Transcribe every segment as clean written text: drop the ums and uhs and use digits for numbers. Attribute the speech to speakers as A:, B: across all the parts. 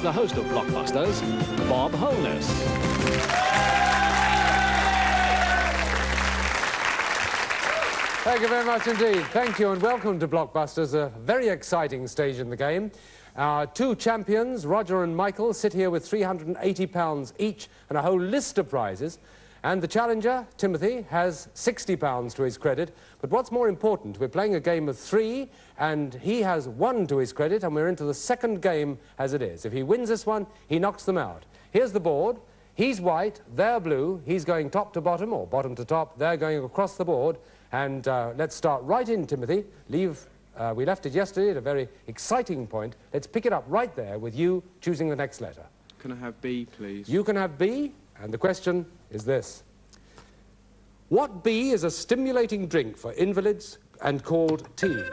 A: the host of Blockbusters, Bob Holness.
B: Thank you very much indeed. Thank you and welcome to Blockbusters, a very exciting stage in the game. Our two champions, Roger and Michael, sit here with £380 each and a whole list of prizes. And the challenger, Timothy, has £60 to his credit. But what's more important, we're playing a game of 3, and he has 1 to his credit, and we're into the second game as it is. If he wins this one, he knocks them out. Here's the board. He's white, they're blue. He's going top to bottom, or bottom to top. They're going across the board. And let's start right in, Timothy. We left it yesterday at a very exciting point. Let's pick it up right there with you choosing the next letter.
C: Can I have B, please?
B: You can have B, and the question is this. What B is a stimulating drink for invalids and called tea?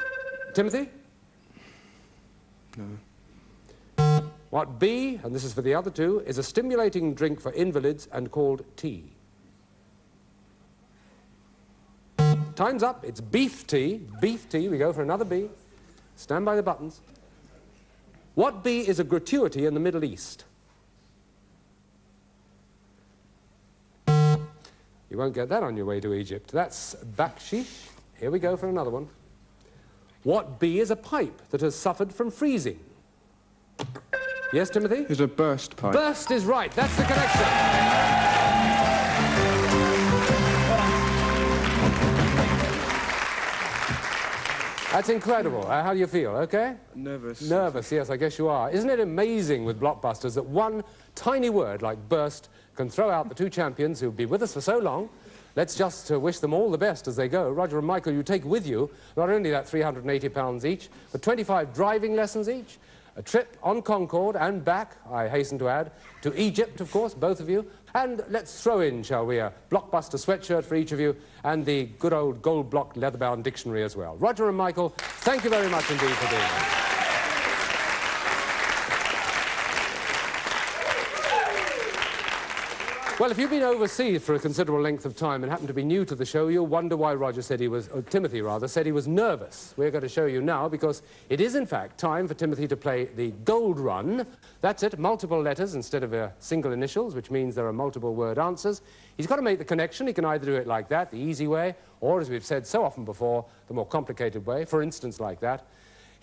B: Timothy?
C: No.
B: What B, and this is for the other two, is a stimulating drink for invalids and called tea? Time's up. It's beef tea. Beef tea. We go for another B. Stand by the buttons. What B is a gratuity in the Middle East? You won't get that on your way to Egypt. That's bakshish. Here we go for another one. What B is a pipe that has suffered from freezing? Yes, Timothy?
C: It's a burst pipe.
B: Burst is right. That's the connection. That's incredible. How do you feel, okay?
C: Nervous.
B: Nervous, yes, I guess you are. Isn't it amazing with Blockbusters that one tiny word like burst can throw out the two champions who'll be with us for so long? Let's just wish them all the best as they go. Roger and Michael, you take with you not only that £380 each, but 25 driving lessons each, a trip on Concorde and back, I hasten to add, to Egypt, of course, both of you. And let's throw in, shall we, a Blockbuster sweatshirt for each of you and the good old gold-block leather-bound dictionary as well. Roger and Michael, thank you very much indeed for being here. Well, if you've been overseas for a considerable length of time and happen to be new to the show, you'll wonder why Roger said he was, or Timothy rather, said he was nervous. We're going to show you now because it is in fact time for Timothy to play the gold run. That's it, multiple letters instead of single initials, which means there are multiple word answers. He's got to make the connection. He can either do it like that, the easy way, or as we've said so often before, the more complicated way, for instance like that.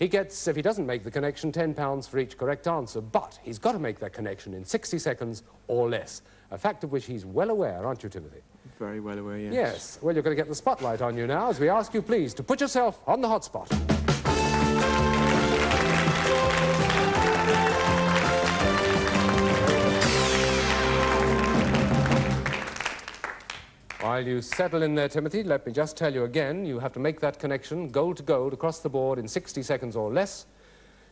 B: He gets, if he doesn't make the connection, £10 for each correct answer, but he's got to make that connection in 60 seconds or less, a fact of which he's well aware, aren't you, Timothy?
C: Very well aware, yes.
B: Yes. Well, you're going to get the spotlight on you now as we ask you, please, to put yourself on the hot spot. While you settle in there, Timothy, let me just tell you again, you have to make that connection, gold to gold, across the board in 60 seconds or less.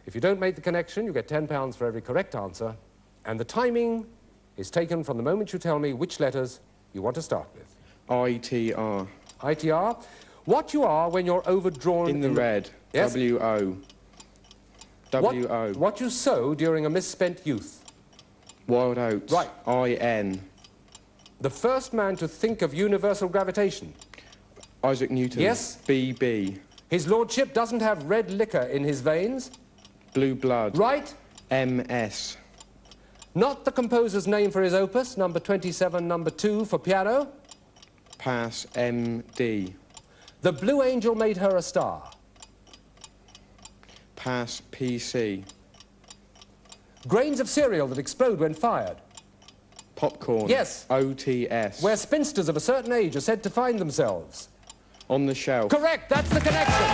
B: If you don't make the connection, you get £10 for every correct answer. And the timing is taken from the moment you tell me which letters you want to start with.
C: ITR.
B: ITR. What you are when you're overdrawn...
C: In the red.
B: Yes?
C: WO. WO.
B: What you sow during a misspent youth.
C: Wild oats.
B: Right.
C: IN.
B: The first man to think of universal gravitation.
C: Isaac Newton.
B: Yes?
C: BB.
B: His lordship doesn't have red liquor in his veins.
C: Blue blood.
B: Right?
C: MS.
B: Not the composer's name for his opus, number 27, number 2 for piano.
C: Pass. MD.
B: The Blue Angel made her a star.
C: Pass. PC.
B: Grains of cereal that explode when fired.
C: Popcorn.
B: Yes.
C: OTS.
B: Where spinsters of a certain age are said to find themselves.
C: On the shelf.
B: Correct, that's the connection.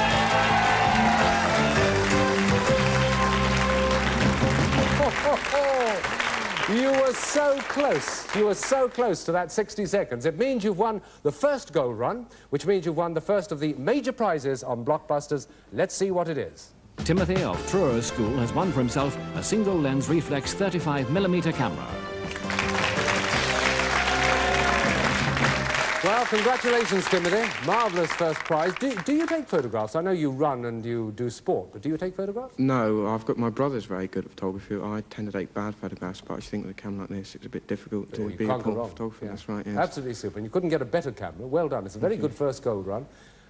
B: You were so close. You were so close to that 60 seconds. It means you've won the first gold run, which means you've won the first of the major prizes on Blockbusters. Let's see what it is.
A: Timothy of Truro School has won for himself a single-lens reflex 35mm camera.
B: Well, congratulations, Timothy. Marvellous first prize. Do you take photographs? I know you run and you do sport, but do you take photographs?
C: No, I've got my brother's very good at photography. I tend to take bad photographs, but I just think with a camera like this, it's a bit difficult to be a proper photographer.
B: Yeah.
C: That's right, yes.
B: Absolutely super. And you couldn't get a better camera. Well done. It's a very good first gold run.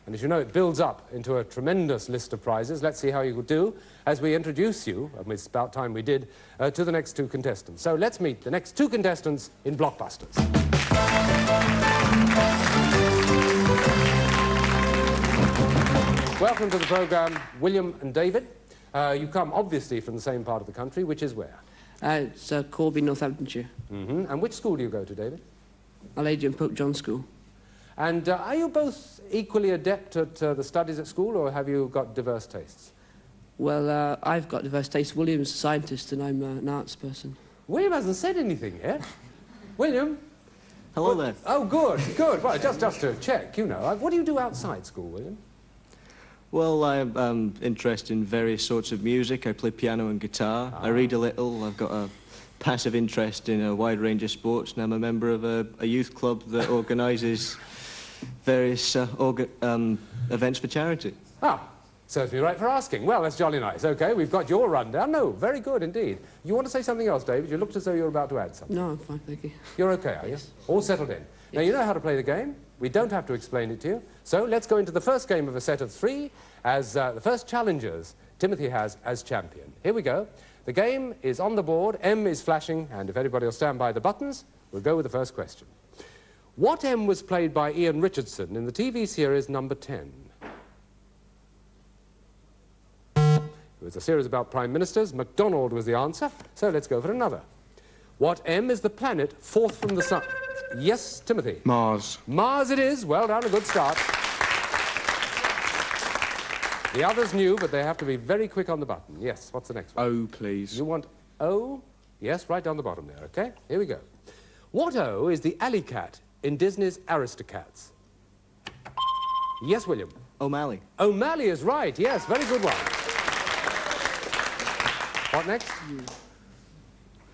B: And as you know, it builds up into a tremendous list of prizes. Let's see how you will do as we introduce you, and it's about time we did, to the next two contestants. So let's meet the next two contestants in Blockbusters. Welcome to the programme, William and David. You come obviously from the same part of the country, which is where?
D: It's Corby, Northamptonshire.
B: And which school do you go to, David?
D: Our Lady and Pope John School.
B: And are you both equally adept at the studies at school, or have you got diverse tastes?
D: Well, I've got diverse tastes. William's a scientist and I'm an arts person.
B: William hasn't said anything yet. William?
E: Hello there.
B: Oh, good, good. Well, just to check, you know. What do you do outside school, William?
E: Well, I'm interested in various sorts of music. I play piano and guitar. I read a little. I've got a passive interest in a wide range of sports, and I'm a member of a youth club that organises various events for charity.
B: Ah, serves me right for asking. Well, that's jolly nice. OK, we've got your rundown. No, very good indeed. You want to say something else, David? You looked as though you were about to add something.
D: No, I'm fine, thank you.
B: You're OK, are you? All settled in. Now, you know how to play the game. We don't have to explain it to you. So let's go into the first game of a set of three as the first challengers Timothy has as champion. Here we go. The game is on the board, M is flashing, and if anybody will stand by the buttons, we'll go with the first question. What M was played by Ian Richardson in the TV series Number 10? It was a series about prime ministers. MacDonald was the answer, so let's go for another. What M is the planet fourth from the sun? Yes, Timothy.
C: Mars.
B: Mars it is. Well done, a good start. The others knew, but they have to be very quick on the button. Yes, what's the next one?
C: O, please.
B: You want O? Yes, right down the bottom there, OK? Here we go. What O is the alley cat in Disney's Aristocats? Yes, William.
E: O'Malley.
B: O'Malley is right, yes, very good one. What next?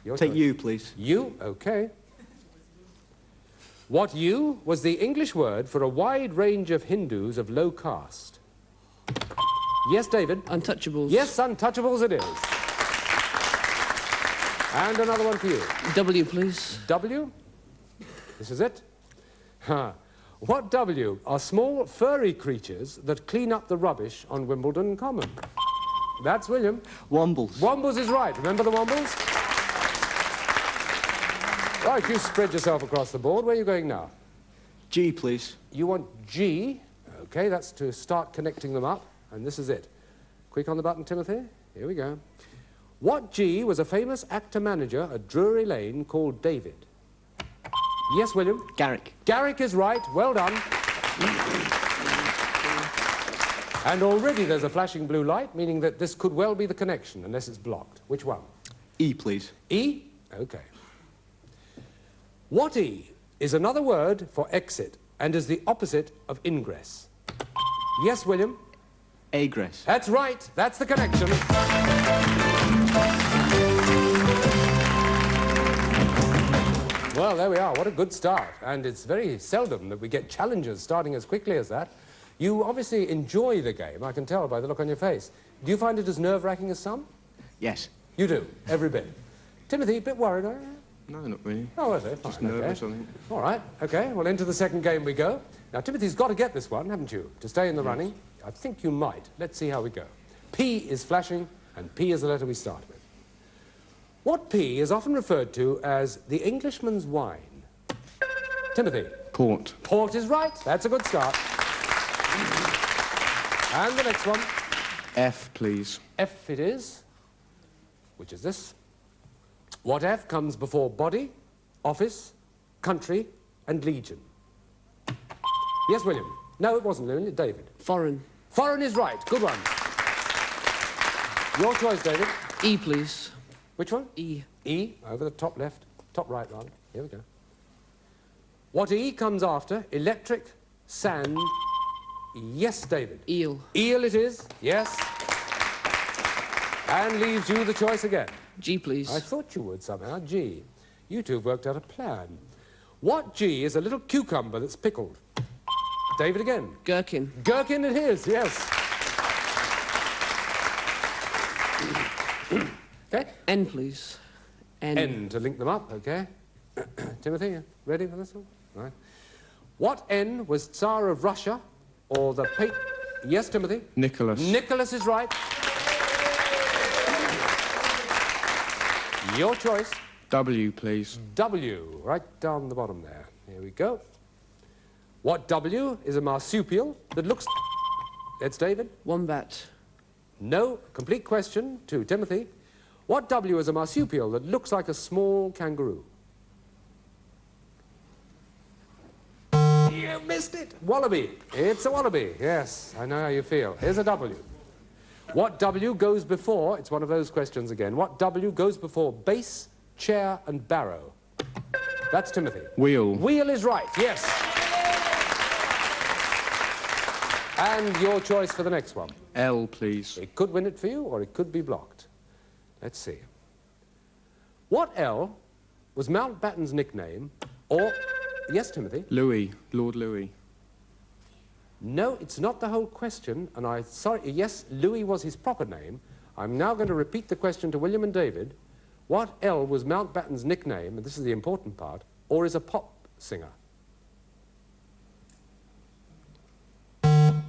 B: Your
E: Take
B: choice.
E: U, please.
B: U, OK. What U was the English word for a wide range of Hindus of low caste? Yes, David.
D: Untouchables.
B: Yes, Untouchables it is. And another one for you.
D: W, please.
B: W? This is it? Huh. What W are small furry creatures that clean up the rubbish on Wimbledon Common? That's William.
E: Wombles.
B: Wombles is right. Remember the Wombles? Right, you spread yourself across the board. Where are you going now?
E: G, please.
B: You want G. OK, that's to start connecting them up. And this is it. Quick on the button, Timothy. Here we go. What G was a famous actor-manager at Drury Lane called David? Yes, William?
E: Garrick.
B: Garrick is right. Well done. And already there's a flashing blue light, meaning that this could well be the connection, unless it's blocked. Which one?
E: E, please.
B: E? OK. What E is another word for exit and is the opposite of ingress? Yes, William?
E: Egress.
B: That's right. That's the connection. Well, there we are. What a good start. And it's very seldom that we get challengers starting as quickly as that. You obviously enjoy the game. I can tell by the look on your face. Do you find it as nerve-wracking as some?
E: Yes.
B: You do, every bit. Timothy, a bit worried, are you?
C: No, not really.
B: Oh, is it?
C: Just
B: Fine,
C: nervous,
B: okay.
C: I think.
B: All right, OK. Well, into the second game we go. Now, Timothy's got to get this one, haven't you, to stay in the running? I think you might. Let's see how we go. P is flashing, and P is the letter we start with. What P is often referred to as the Englishman's wine? Timothy.
C: Port.
B: Port is right. That's a good start. And the next one.
C: F, please.
B: F it is. Which is this? What F comes before body, office, country, and legion? Yes, William. No, it wasn't William, David.
D: Foreign.
B: Foreign is right. Good one. Your choice, David.
D: E, please.
B: Which one?
D: E.
B: E, over the top left. Top right, rather. Here we go. What E comes after? Electric, sand. Yes, David.
D: Eel.
B: Eel it is. Yes. And leaves you the choice again.
D: G, please.
B: I thought you would somehow. G. You two have worked out a plan. What G is a little cucumber that's pickled? David again.
D: Gherkin.
B: Gherkin it is, yes. OK.
D: N, please. N.
B: N to link them up, OK. Timothy, you ready for this one? Right. What N was Tsar of Russia or the Yes, Timothy?
C: Nicholas.
B: Nicholas is right. Your choice.
C: W, please.
B: W, right down the bottom there. Here we go. What W is a marsupial that looks... It's David.
D: Wombat.
B: No, complete question to Timothy. What W is a marsupial that looks like a small kangaroo? You missed it. Wallaby. It's a wallaby. Yes, I know how you feel. Here's a W. What W goes before... It's one of those questions again. What W goes before base, chair, and barrow? That's Timothy.
C: Wheel.
B: Wheel is right, yes. And your choice for the next one.
C: L, please.
B: It could win it for you, or it could be blocked. Let's see. What L was Mountbatten's nickname, or... Yes, Timothy?
C: Louis. Lord Louis.
B: No, it's not the whole question, and sorry, yes, Louis was his proper name. I'm now going to repeat the question to William and David. What L was Mountbatten's nickname, and this is the important part, or is a pop singer?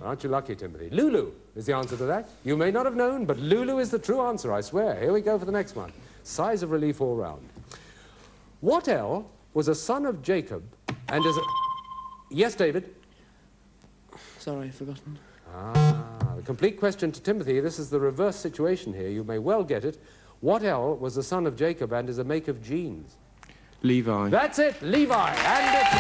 B: Aren't you lucky, Timothy? Lulu is the answer to that. You may not have known, but Lulu is the true answer, I swear. Here we go for the next one. Sighs of relief all round. What L was a son of Jacob and is a... Yes, David?
D: Sorry, I've forgotten.
B: The complete question to Timothy. This is the reverse situation here. You may well get it. What L was the son of Jacob and is a make of jeans?
C: Levi.
B: That's it, Levi. And it's...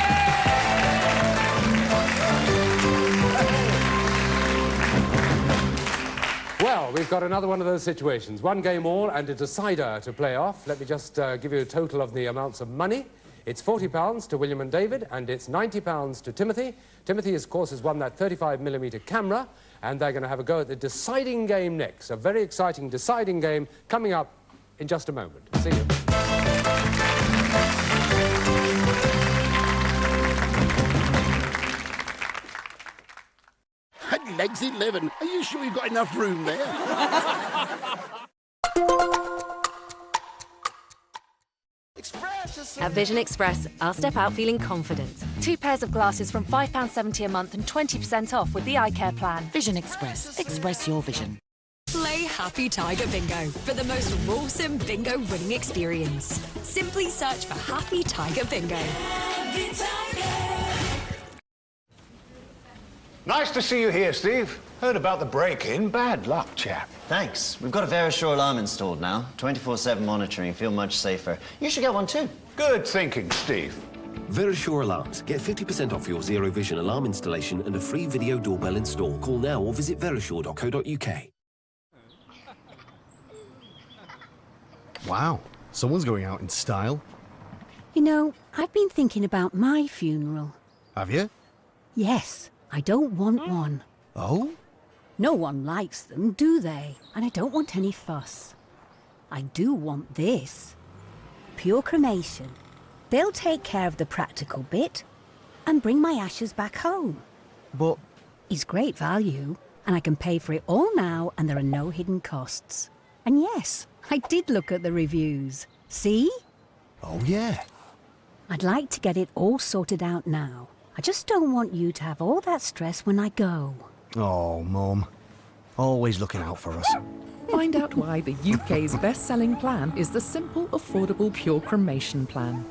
B: Well, we've got another one of those situations. One game all and a decider to play off. Let me just give you a total of the amounts of money. It's £40 to William and David, and it's £90 to Timothy. Timothy, of course, has won that 35mm camera, and they're going to have a go at the deciding game next. A very exciting deciding game coming up in just a moment. See you.
F: Legs 11. Are you sure you've got enough room there?
G: At Vision Express, I'll step out feeling confident. 2 pairs of glasses from £5.70 a month and 20% off with the eye care plan.
H: Vision Express. Express your vision.
I: Play Happy Tiger Bingo for the most awesome bingo winning experience. Simply search for Happy Tiger Bingo. Happy Tiger.
J: Nice to see you here, Steve. Heard about the break-in. Bad luck, chap.
K: Thanks. We've got a Verisure alarm installed now. 24/7 monitoring. Feel much safer. You should get one too.
J: Good thinking, Steve.
L: Verisure alarms. Get 50% off your Zero Vision alarm installation and a free video doorbell install. Call now or visit verisure.co.uk.
F: Wow, someone's going out in style.
M: You know, I've been thinking about my funeral.
F: Have you?
M: Yes, I don't want one.
F: Oh?
M: No one likes them, do they? And I don't want any fuss. I do want this. Pure cremation. They'll take care of the practical bit and bring my ashes back home.
F: But...
M: It's great value, and I can pay for it all now, and there are no hidden costs. And yes, I did look at the reviews. See?
F: Oh, yeah.
M: I'd like to get it all sorted out now. I just don't want you to have all that stress when I go.
F: Oh, Mum. Always looking out for us.
N: Find out why the UK's best-selling plan is the simple, affordable, pure cremation plan.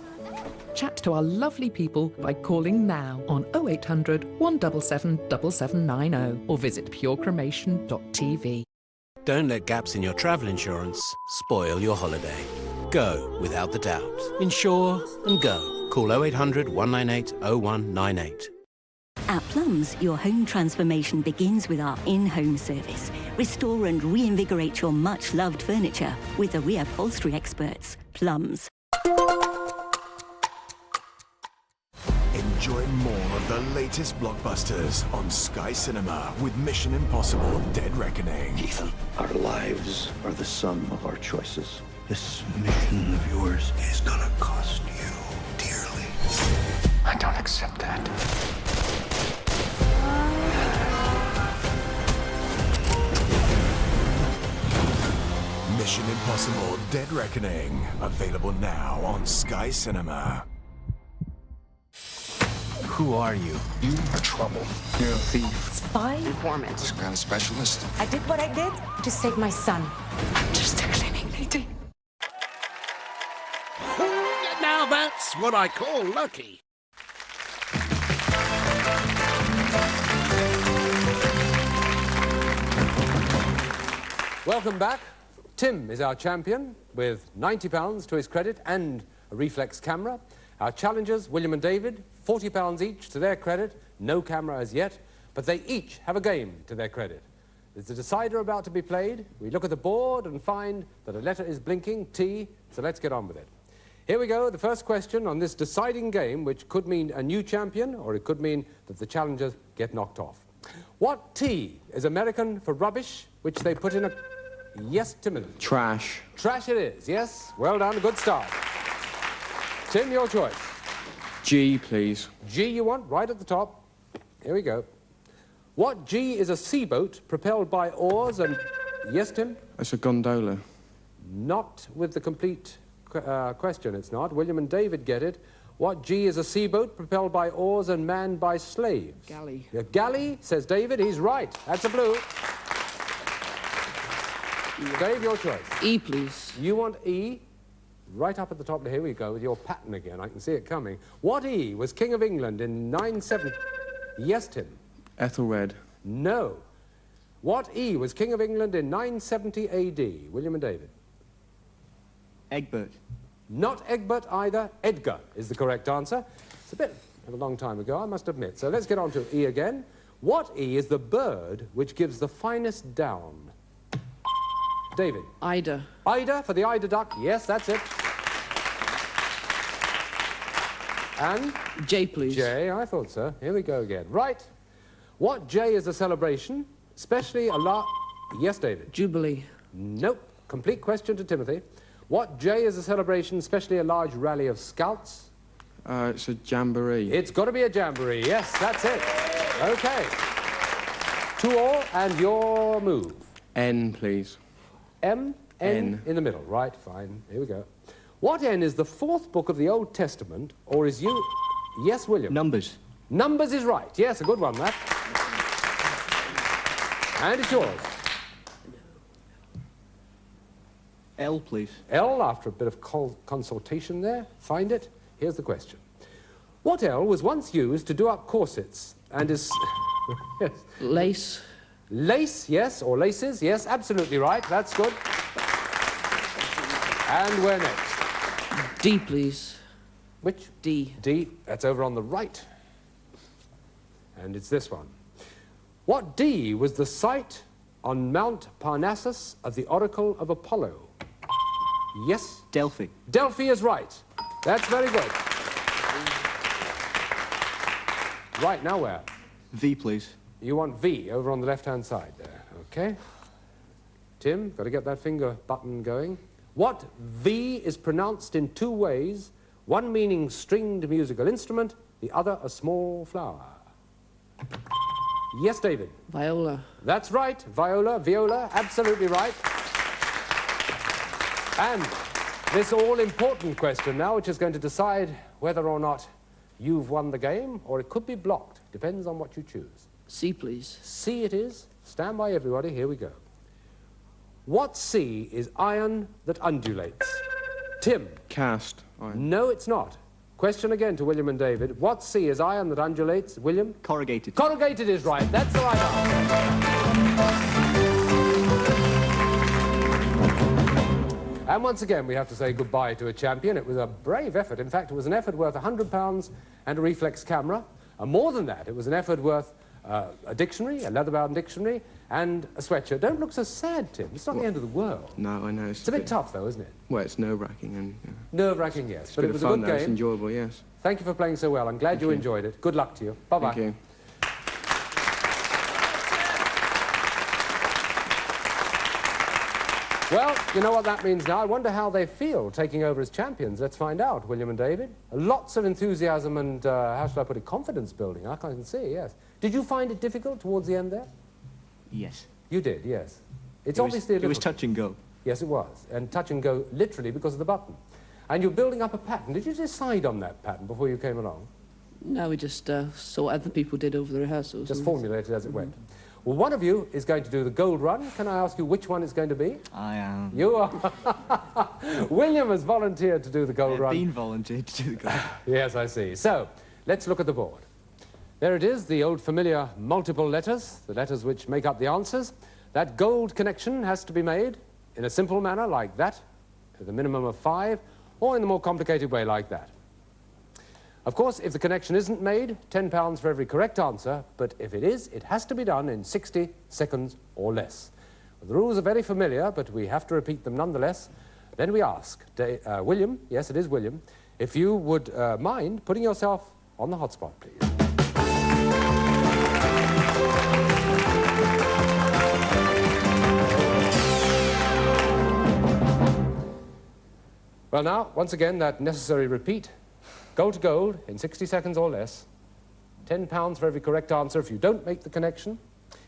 N: Chat to our lovely people by calling now on 0800 177 7790 or visit purecremation.tv.
O: Don't let gaps in your travel insurance spoil your holiday. Go without the doubt. Insure and go. Call 0800 198 0198.
P: At Plums, your home transformation begins with our in-home service. Restore and reinvigorate your much-loved furniture with the reupholstery experts, Plums.
Q: Enjoy more of the latest blockbusters on Sky Cinema with Mission Impossible: Dead Reckoning.
R: Ethan, our lives are the sum of our choices. This mission of yours is gonna cost you dearly.
J: I don't accept that.
Q: Mission Impossible: Dead Reckoning. Available now on Sky Cinema.
S: Who are you?
J: You are trouble. You're a thief.
H: Spy informant.
J: Some kind of specialist.
H: I did what I did to save my son. I'm just a cleaning lady.
S: Now that's what I call lucky.
B: Welcome back. Tim is our champion with £90 to his credit and a reflex camera. Our challengers, William and David, £40 each to their credit, no camera as yet, but they each have a game to their credit. There's a decider about to be played. We look at the board and find that a letter is blinking, T, so let's get on with it. Here we go, the first question on this deciding game, which could mean a new champion, or it could mean that the challengers get knocked off. What T is American for rubbish, which they put in a... Yes, Timothy?
C: Trash.
B: Trash it is, yes. Well done, a good start. Tim, your choice.
C: G, please.
B: G you want, right at the top. Here we go. What G is a seaboat propelled by oars and... Yes, Tim?
C: It's a gondola.
B: Not with the complete question, it's not. William and David get it. What G is a seaboat propelled by oars and manned by slaves?
D: Galley.
B: A galley, says David. He's right. That's a blue. Dave, your choice.
D: E, please.
B: You want E? Right up at the top. Here we go with your pattern again. I can see it coming. What E was King of England in 970? Yes, Tim.
C: Ethelred.
B: No. What E was King of England in 970 A.D.? William and David.
E: Egbert.
B: Not Egbert either. Edgar is the correct answer. It's a bit of a long time ago, I must admit. So let's get on to E again. What E is the bird which gives the finest down? David.
D: Ida.
B: Ida for the Ida duck. Yes, that's it. And?
D: J, please.
B: J, I thought so. Here we go again. Right. What J is a celebration, especially a Yes, David.
D: Jubilee.
B: Nope. Complete question to Timothy. What J is a celebration, especially a large rally of scouts?
C: It's a jamboree.
B: It's got to be a jamboree. Yes, that's it. Okay. 2-all, and your move.
C: N, please.
B: M, N in the middle. Right, fine. Here we go. What N is the fourth book of the Old Testament, or is you... Yes, William?
E: Numbers.
B: Numbers is right. Yes, a good one, that. And it's yours.
E: L, please.
B: L, after a bit of consultation there. Find it. Here's the question. What L was once used to do up corsets and is... Yes.
D: Lace.
B: Lace, yes, or laces, yes, absolutely right. That's good. And where next?
D: D, please.
B: Which?
D: D.
B: D, that's over on the right. And it's this one. What D was the site on Mount Parnassus of the Oracle of Apollo? Yes?
E: Delphi.
B: Delphi is right. That's very good. Right, now where?
E: V, please.
B: You want V over on the left-hand side there, okay? Tim, got to get that finger button going. What V is pronounced in two ways, one meaning stringed musical instrument, the other a small flower? Yes, David?
D: Viola.
B: That's right. Viola, absolutely right. And this all-important question now, which is going to decide whether or not you've won the game, or it could be blocked. Depends on what you choose.
D: C, please.
B: C it is. Stand by, everybody. Here we go. What C is iron that undulates? Tim?
C: Cast iron.
B: No, it's not. Question again to William and David. What C is iron that undulates? William?
E: Corrugated.
B: Corrugated is right. That's the right answer. And once again, we have to say goodbye to a champion. It was a brave effort. In fact, it was an effort worth £100 and a reflex camera. And more than that, it was an effort worth a dictionary, a leather-bound dictionary, and a sweatshirt. Don't look so sad, Tim. It's not the end of the world.
C: No, I know.
B: It's a bit tough, though, isn't it?
C: Well, it's nerve-wracking and...
B: Nerve-wracking, yes. But it was a
C: fun,
B: good game.
C: It's enjoyable, yes.
B: Thank you for playing so well. I'm glad you enjoyed it. Good luck to you. Bye-bye.
C: Thank you.
B: Well, you know what that means now. I wonder how they feel taking over as champions. Let's find out, William and David. Lots of enthusiasm and, how should I put it, confidence building. I can see, yes. Did you find it difficult towards the end there?
E: Yes.
B: You did, yes. It's obviously a little...
E: It was touch and go.
B: Yes, it was. And touch and go literally because of the button. And you're building up a pattern. Did you decide on that pattern before you came along?
D: No, we just saw what other people did over the rehearsals.
B: Just formulated as it went. Well, one of you is going to do the gold run. Can I ask you which one it's going to be?
E: I am.
B: You are. William has volunteered to do the gold run.
E: Been volunteered to do the gold.
B: Yes, I see. So, let's look at the board. There it is, the old familiar multiple letters, the letters which make up the answers. That gold connection has to be made in a simple manner like that, with a minimum of 5, or in a more complicated way like that. Of course, if the connection isn't made, £10 for every correct answer, but if it is, it has to be done in 60 seconds or less. The rules are very familiar, but we have to repeat them nonetheless. Then we ask, William, yes, it is William, if you would mind putting yourself on the hotspot, please. Well now, once again, that necessary repeat. Gold to gold in 60 seconds or less. £10 for every correct answer if you don't make the connection.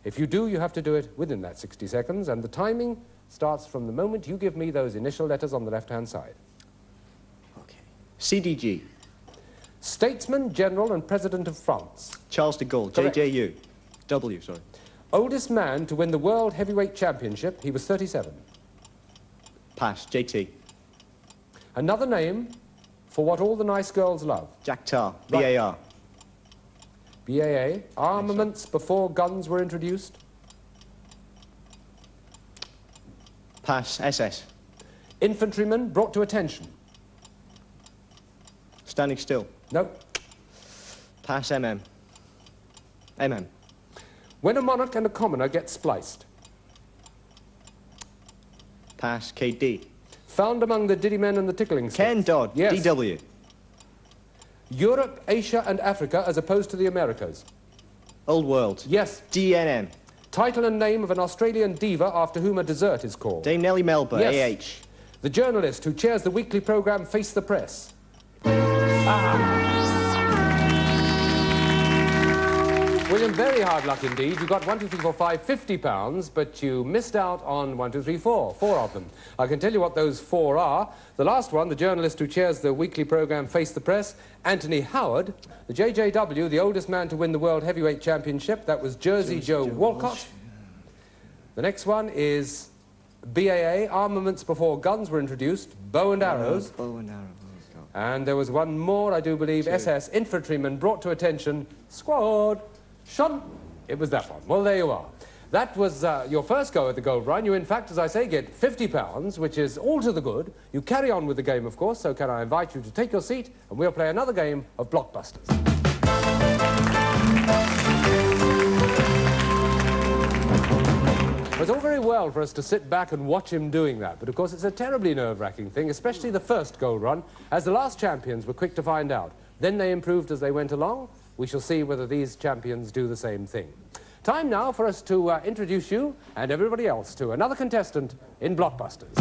B: If you do, you have to do it within that 60 seconds, and the timing starts from the moment you give me those initial letters on the left-hand side.
E: Okay. CDG.
B: Statesman, General and President of France.
E: Charles de Gaulle.
B: Correct.
E: JJU. W, sorry.
B: Oldest man to win the World Heavyweight Championship. He was 37.
E: Pass. JT.
B: Another name for what all the nice girls love.
E: Jack Tar.
B: Right.
E: BAR.
B: BAA. Armaments before guns were introduced.
E: Pass. SS.
B: Infantryman brought to attention.
E: Standing still.
B: No.
E: Pass. MM. MM.
B: When a monarch and a commoner get spliced.
E: Pass. KD.
B: Found among the Diddy men and the tickling sticks.
E: Ken Dodd.
B: Yes.
E: DW.
B: Europe, Asia and Africa as opposed to the Americas.
E: Old World.
B: Yes.
E: DNM.
B: Title and name of an Australian diva after whom a dessert is called.
E: Dame Nellie Melba.
B: Yes.
E: AH.
B: The journalist who chairs the weekly programme Face the Press. William, very hard luck indeed. You got 1, 2, 3, 4, 5, £50, but you missed out on 1, 2, 3, 4, 4 of them. I can tell you what those 4 are. The last one, the journalist who chairs the weekly programme Face the Press, Anthony Howard. The JJW, the oldest man to win the World Heavyweight Championship, that was Jersey Joe Walcott. The next one is BAA, armaments before guns were introduced, bow and arrows.
E: Bow and arrows.
B: And there was one more, I do believe, SS, infantryman brought to attention, squad. Shun. It was that one. Well, there you are. That was your first go at the gold run. You, in fact, as I say, get £50, which is all to the good. You carry on with the game, of course, so can I invite you to take your seat, and we'll play another game of Blockbusters. It's all very well for us to sit back and watch him doing that, but of course it's a terribly nerve-wracking thing, especially the first gold run, as the last champions were quick to find out. Then they improved as they went along. We shall see whether these champions do the same thing. Time now for us to introduce you and everybody else to another contestant in Blockbusters.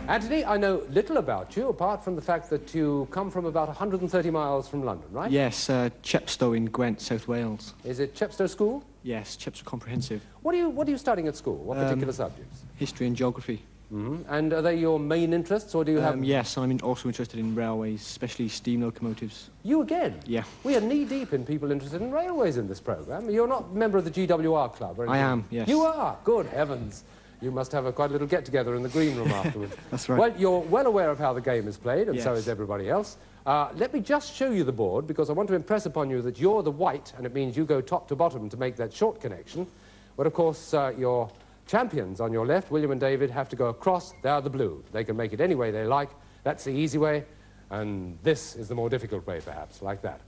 B: Anthony, I know little about you, apart from the fact that you come from about 130 miles from London, right?
C: Yes, Chepstow in Gwent, South Wales.
B: Is it Chepstow School?
C: Yes, Chepstow Comprehensive.
B: What are you studying at school? What particular subjects?
C: History and geography.
B: Mm-hmm. And are they your main interests, or do you have...
C: Yes, I'm also interested in railways, especially steam locomotives.
B: You again?
C: Yeah.
B: We are knee-deep in people interested in railways in this programme. You're not a member of the GWR club, or anything?
C: I am, yes.
B: You are? Good heavens. You must have quite a little get-together in the green room afterwards.
C: That's right.
B: Well, you're well aware of how the game is played, and
C: yes.
B: so is everybody else. Let me just show you the board, because I want to impress upon you that you're the white, and it means you go top to bottom to make that short connection. But, of course, your champions on your left, William and David, have to go across. They're the blue. They can make it any way they like. That's the easy way, and this is the more difficult way, perhaps, like that.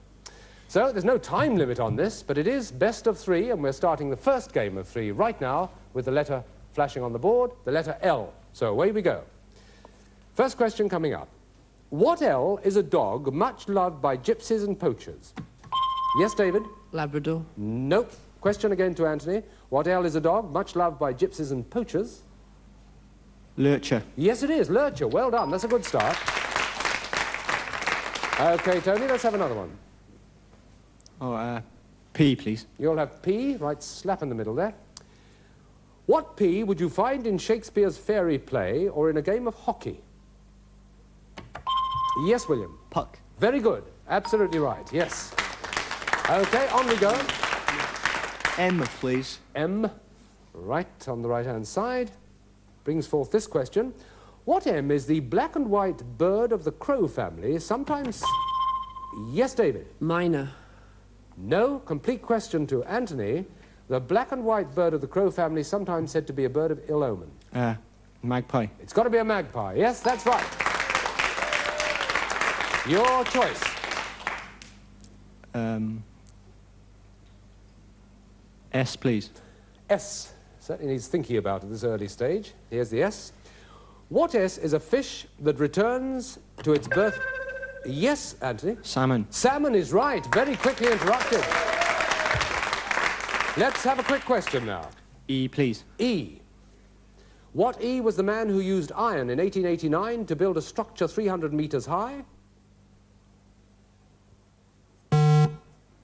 B: So there's no time limit on this, but it is best of 3, and we're starting the first game of 3 right now with the letter flashing on the board, the letter L. So away we go. First question coming up. What L is a dog much loved by gypsies and poachers? Yes, David?
D: Labrador.
B: Nope. Question again to Anthony. What L is a dog much loved by gypsies and poachers?
C: Lurcher.
B: Yes, it is. Lurcher. Well done. That's a good start. OK, Tony, let's have another one.
C: Oh, P, please.
B: You'll have P, right slap in the middle there. What P would you find in Shakespeare's fairy play or in a game of hockey? Yes, William.
E: Puck.
B: Very good. Absolutely right. Yes. OK, on we go.
E: M, please.
B: M, right on the right-hand side, brings forth this question. What M is the black and white bird of the crow family, sometimes... Yes, David.
D: Minor.
B: No, complete question to Anthony. The black and white bird of the crow family, sometimes said to be a bird of ill omen.
C: Magpie.
B: It's got to be a magpie. Yes, that's right. Your choice.
C: S, please.
B: S. Certainly needs thinking about at this early stage. Here's the S. What S is a fish that returns to its birth... Yes, Anthony?
C: Salmon.
B: Salmon is right. Very quickly interrupted. Let's have a quick question now.
C: E, please.
B: E. What E was the man who used iron in 1889 to build a structure 300 meters high?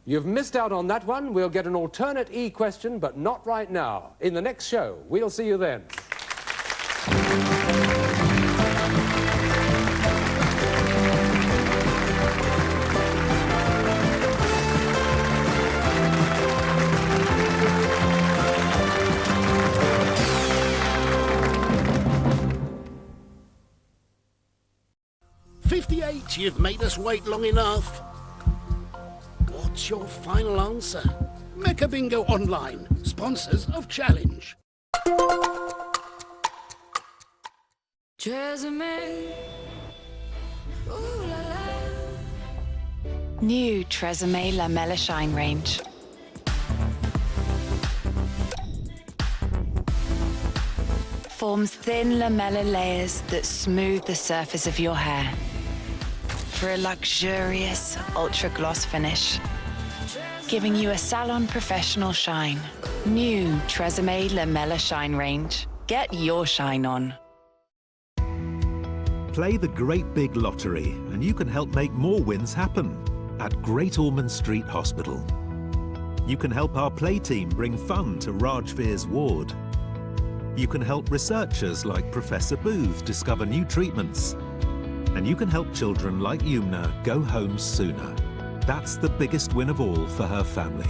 B: You've missed out on that one. We'll get an alternate E question, but not right now. In the next show. We'll see you then.
S: You've made us wait long enough. What's your final answer? Mecha Bingo Online, sponsors of Challenge.
I: New Tresemme Lamella Shine range. Forms thin lamella layers that smooth the surface of your hair for a luxurious ultra gloss finish, giving you a salon professional shine. New Tresemme Lamella Shine range. Get your shine on.
T: Play the Great Big Lottery and you can help make more wins happen at Great Ormond Street Hospital. You can help our play team bring fun to Rajveer's ward. You can help researchers like Professor Booth discover new treatments. And you can help children like Yumna go home sooner. That's the biggest win of all for her family.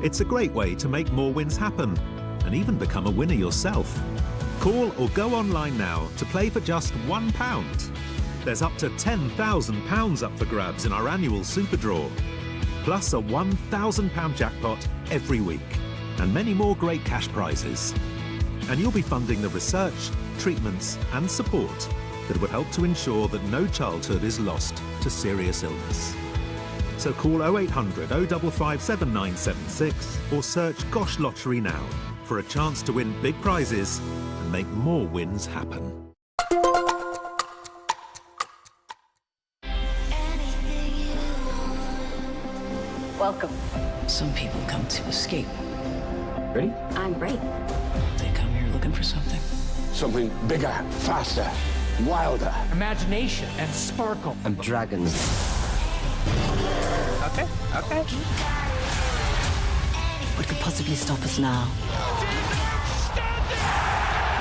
T: It's a great way to make more wins happen and even become a winner yourself. Call or go online now to play for just £1. There's up to £10,000 up for grabs in our annual Super Draw, plus a £1,000 jackpot every week, and many more great cash prizes. And you'll be funding the research, treatments and support that would help to ensure that no childhood is lost to serious illness. So call 0800 055 7976 or search Gosh Lottery now for a chance to win big prizes and make more wins happen.
U: Welcome. Some people come to escape.
C: Ready?
U: I'm brave. They come here looking for something.
J: Something bigger, faster, wilder.
V: Imagination and sparkle.
E: And dragons.
V: Okay, okay.
U: What could possibly stop us now?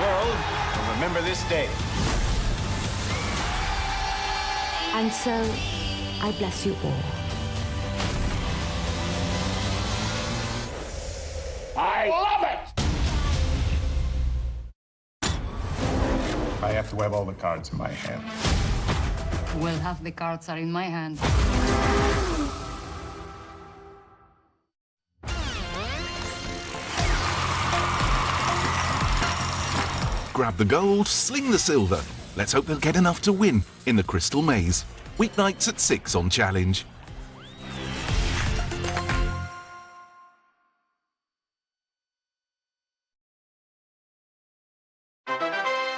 J: World, remember this day.
U: And so, I bless you all.
J: I love it!
W: I have to have all the cards in my hand.
X: Well, half the cards are in my hand.
Y: Grab the gold, sling the silver. Let's hope they'll get enough to win in the Crystal Maze. Weeknights at 6 on Challenge.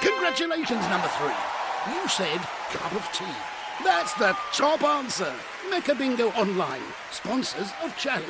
S: Congratulations, number 3. You said cup of tea. That's the top answer. Mecha Bingo Online, sponsors of Challenge.